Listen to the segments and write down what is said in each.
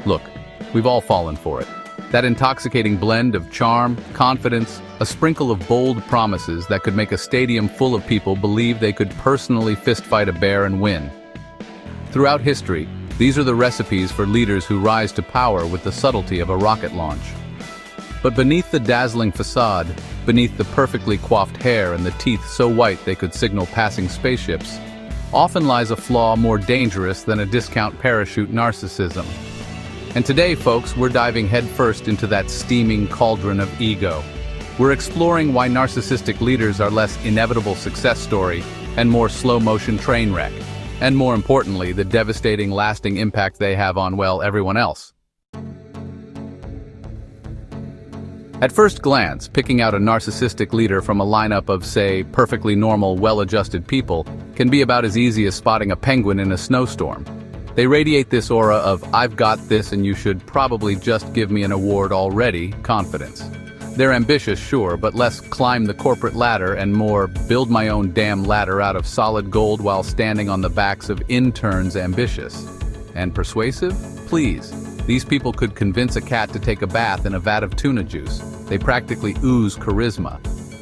Look, we've all fallen for it. That intoxicating blend of charm, confidence, a sprinkle of bold promises that could make a stadium full of people believe they could personally fistfight a bear and win. Throughout history, these are the recipes for leaders who rise to power with the subtlety of a rocket launch. But beneath the dazzling facade, beneath the perfectly coiffed hair and the teeth so white they could signal passing spaceships, often lies a flaw more dangerous than a discount parachute narcissism. And today, folks, we're diving headfirst into that steaming cauldron of ego. We're exploring why narcissistic leaders are less inevitable success story and more slow-motion train wreck. And more importantly, the devastating, lasting impact they have on, well, everyone else. At first glance, picking out a narcissistic leader from a lineup of, say, perfectly normal, well-adjusted people can be about as easy as spotting a penguin in a snowstorm. They radiate this aura of, "I've got this and you should probably just give me an award already," confidence. They're ambitious, sure, but less climb the corporate ladder and more build my own damn ladder out of solid gold while standing on the backs of interns ambitious. And persuasive? Please. These people could convince a cat to take a bath in a vat of tuna juice. They practically ooze charisma.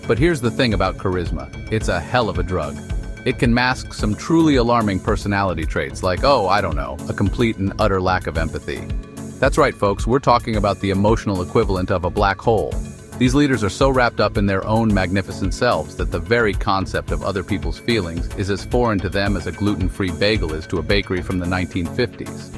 But here's the thing about charisma. It's a hell of a drug. It can mask some truly alarming personality traits like, I don't know, a complete and utter lack of empathy. That's right, folks, we're talking about the emotional equivalent of a black hole. These leaders are so wrapped up in their own magnificent selves that the very concept of other people's feelings is as foreign to them as a gluten-free bagel is to a bakery from the 1950s.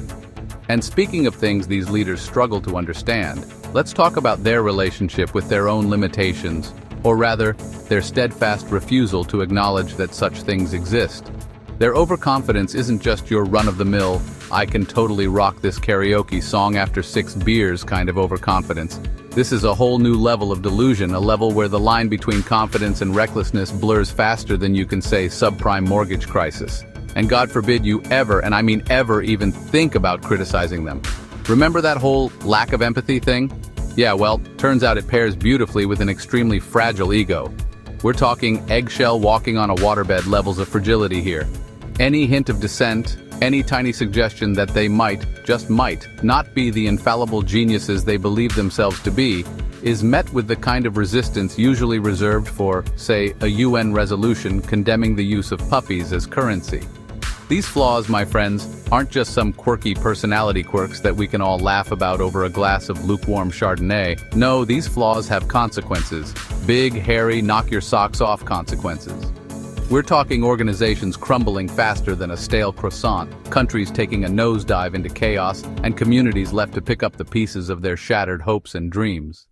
And speaking of things these leaders struggle to understand, let's talk about their relationship with their own limitations, or rather, their steadfast refusal to acknowledge that such things exist. Their overconfidence isn't just your run-of-the-mill, "I can totally rock this karaoke song after 6 beers" kind of overconfidence. This is a whole new level of delusion, a level where the line between confidence and recklessness blurs faster than you can say subprime mortgage crisis. And God forbid you ever, and I mean ever, even think about criticizing them. Remember that whole lack of empathy thing? Yeah, well, turns out it pairs beautifully with an extremely fragile ego. We're talking eggshell walking on a waterbed levels of fragility here. Any hint of dissent, any tiny suggestion that they might, just might, not be the infallible geniuses they believe themselves to be, is met with the kind of resistance usually reserved for, say, a UN resolution condemning the use of puppies as currency. These flaws, my friends, aren't just some quirky personality quirks that we can all laugh about over a glass of lukewarm Chardonnay. No, these flaws have consequences. Big, hairy, knock-your-socks-off consequences. We're talking organizations crumbling faster than a stale croissant, countries taking a nosedive into chaos, and communities left to pick up the pieces of their shattered hopes and dreams.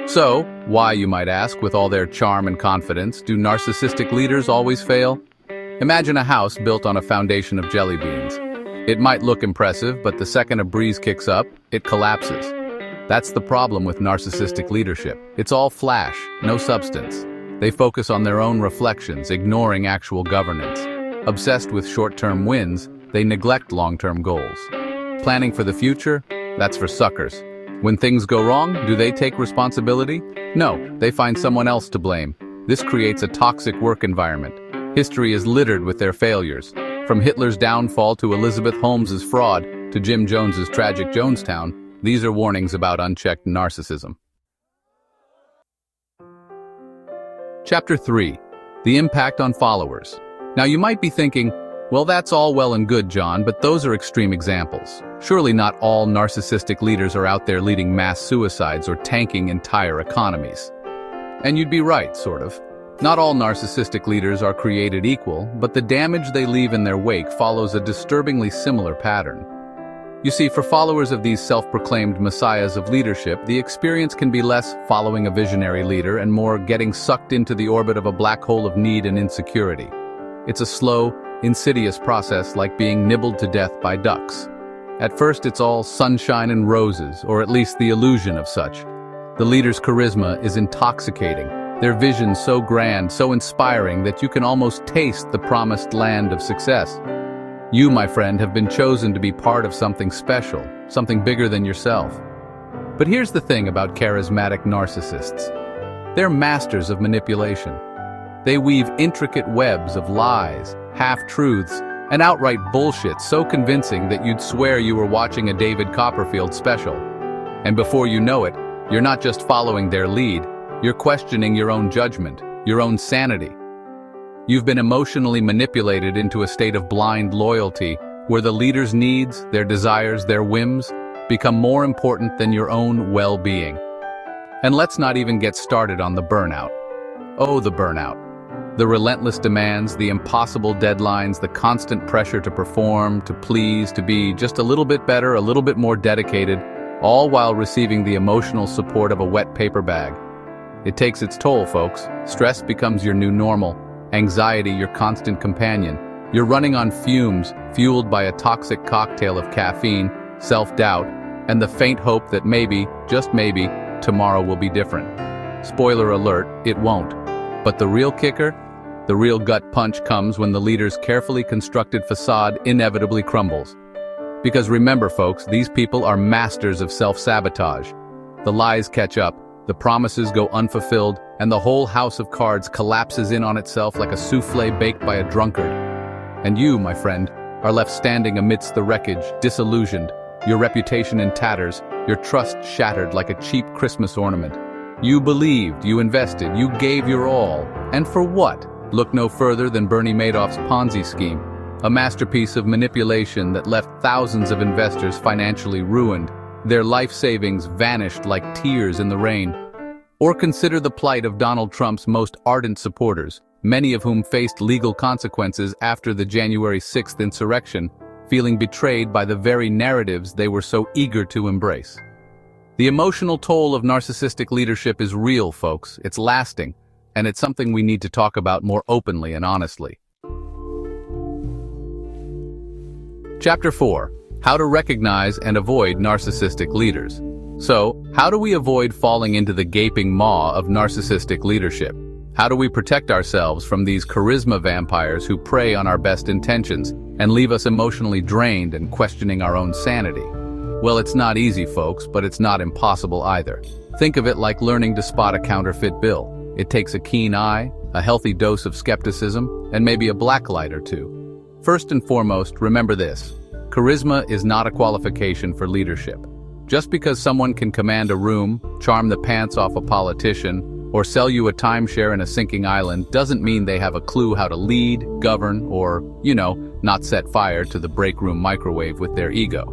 So, why, you might ask, with all their charm and confidence, do narcissistic leaders always fail? Imagine a house built on a foundation of jelly beans. It might look impressive, but the second a breeze kicks up, it collapses. That's the problem with narcissistic leadership. It's all flash, no substance. They focus on their own reflections, ignoring actual governance. Obsessed with short-term wins, they neglect long-term goals. Planning for the future? That's for suckers. When things go wrong, do they take responsibility? No, they find someone else to blame. This creates a toxic work environment. History is littered with their failures. From Hitler's downfall to Elizabeth Holmes's fraud to Jim Jones's tragic Jonestown, these are warnings about unchecked narcissism. Chapter 3. The Impact on Followers. Now you might be thinking, well, that's all well and good, John, but those are extreme examples. Surely not all narcissistic leaders are out there leading mass suicides or tanking entire economies. And you'd be right, sort of. Not all narcissistic leaders are created equal, but the damage they leave in their wake follows a disturbingly similar pattern. You see, for followers of these self-proclaimed messiahs of leadership, the experience can be less following a visionary leader and more getting sucked into the orbit of a black hole of need and insecurity. It's a slow, insidious process like being nibbled to death by ducks. At first it's all sunshine and roses, or at least the illusion of such. The leader's charisma is intoxicating, their vision so grand, so inspiring that you can almost taste the promised land of success. You, my friend, have been chosen to be part of something special, something bigger than yourself. But here's the thing about charismatic narcissists. They're masters of manipulation. They weave intricate webs of lies, half-truths, And outright bullshit so convincing that you'd swear you were watching a David Copperfield special. And before you know it, you're not just following their lead, you're questioning your own judgment, your own sanity. You've been emotionally manipulated into a state of blind loyalty where the leader's needs, their desires, their whims become more important than your own well-being. And let's not even get started on the burnout. Oh, the burnout. The relentless demands, the impossible deadlines, the constant pressure to perform, to please, to be just a little bit better, a little bit more dedicated, all while receiving the emotional support of a wet paper bag. It takes its toll, folks. Stress becomes your new normal, anxiety your constant companion. You're running on fumes, fueled by a toxic cocktail of caffeine, self-doubt, and the faint hope that maybe, just maybe, tomorrow will be different. Spoiler alert, it won't. But the real kicker? The real gut punch comes when the leader's carefully constructed facade inevitably crumbles. Because remember, folks, these people are masters of self-sabotage. The lies catch up, the promises go unfulfilled, and the whole house of cards collapses in on itself like a souffle baked by a drunkard. And you, my friend, are left standing amidst the wreckage, disillusioned, your reputation in tatters, your trust shattered like a cheap Christmas ornament. You believed, you invested, you gave your all. And for what? Look no further than Bernie Madoff's Ponzi scheme, a masterpiece of manipulation that left thousands of investors financially ruined, their life savings vanished like tears in the rain. Or consider the plight of Donald Trump's most ardent supporters, many of whom faced legal consequences after the January 6th insurrection, feeling betrayed by the very narratives they were so eager to embrace. The emotional toll of narcissistic leadership is real, folks. It's lasting, and it's something we need to talk about more openly and honestly. Chapter 4. How to recognize and avoid narcissistic leaders. So, how do we avoid falling into the gaping maw of narcissistic leadership? How do we protect ourselves from these charisma vampires who prey on our best intentions and leave us emotionally drained and questioning our own sanity? Well, it's not easy, folks, but it's not impossible either. Think of it like learning to spot a counterfeit bill. It takes a keen eye, a healthy dose of skepticism, and maybe a black light or two. First and foremost, remember this. Charisma is not a qualification for leadership. Just because someone can command a room, charm the pants off a politician, or sell you a timeshare in a sinking island doesn't mean they have a clue how to lead, govern, or, not set fire to the break room microwave with their ego.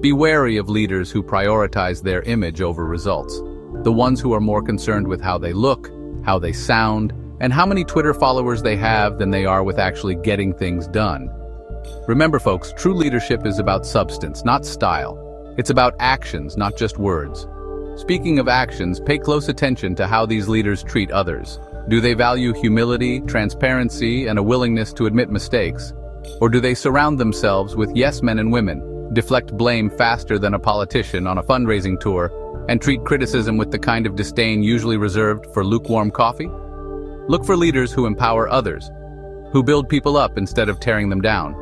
Be wary of leaders who prioritize their image over results. The ones who are more concerned with how they look, how they sound, and how many Twitter followers they have than they are with actually getting things done. Remember, folks, true leadership is about substance, not style. It's about actions, not just words. Speaking of actions, pay close attention to how these leaders treat others. Do they value humility, transparency, and a willingness to admit mistakes? Or do they surround themselves with yes men and women, deflect blame faster than a politician on a fundraising tour, and treat criticism with the kind of disdain usually reserved for lukewarm coffee? Look for leaders who empower others, who build people up instead of tearing them down.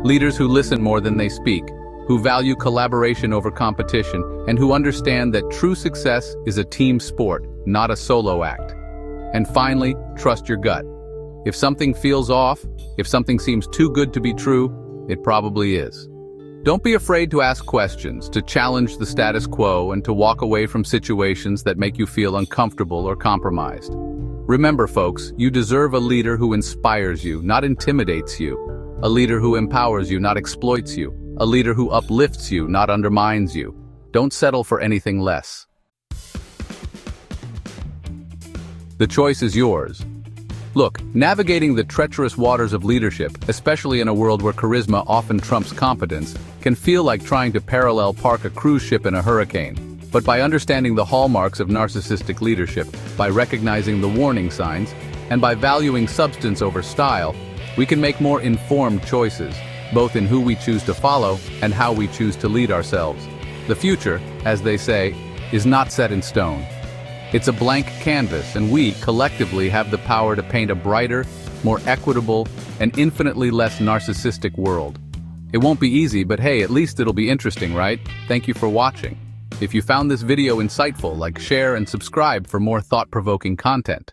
Leaders who listen more than they speak, who value collaboration over competition, and who understand that true success is a team sport, not a solo act. And finally, trust your gut. If something feels off, if something seems too good to be true, it probably is. Don't be afraid to ask questions, to challenge the status quo, and to walk away from situations that make you feel uncomfortable or compromised. Remember, folks, you deserve a leader who inspires you, not intimidates you. A leader who empowers you, not exploits you. A leader who uplifts you, not undermines you. Don't settle for anything less. The choice is yours. Look, navigating the treacherous waters of leadership, especially in a world where charisma often trumps competence, can feel like trying to parallel park a cruise ship in a hurricane. But by understanding the hallmarks of narcissistic leadership, by recognizing the warning signs, and by valuing substance over style, we can make more informed choices, both in who we choose to follow and how we choose to lead ourselves. The future, as they say, is not set in stone. It's a blank canvas, and we, collectively, have the power to paint a brighter, more equitable, and infinitely less narcissistic world. It won't be easy, but hey, at least it'll be interesting, right? Thank you for watching. If you found this video insightful, share and subscribe for more thought-provoking content.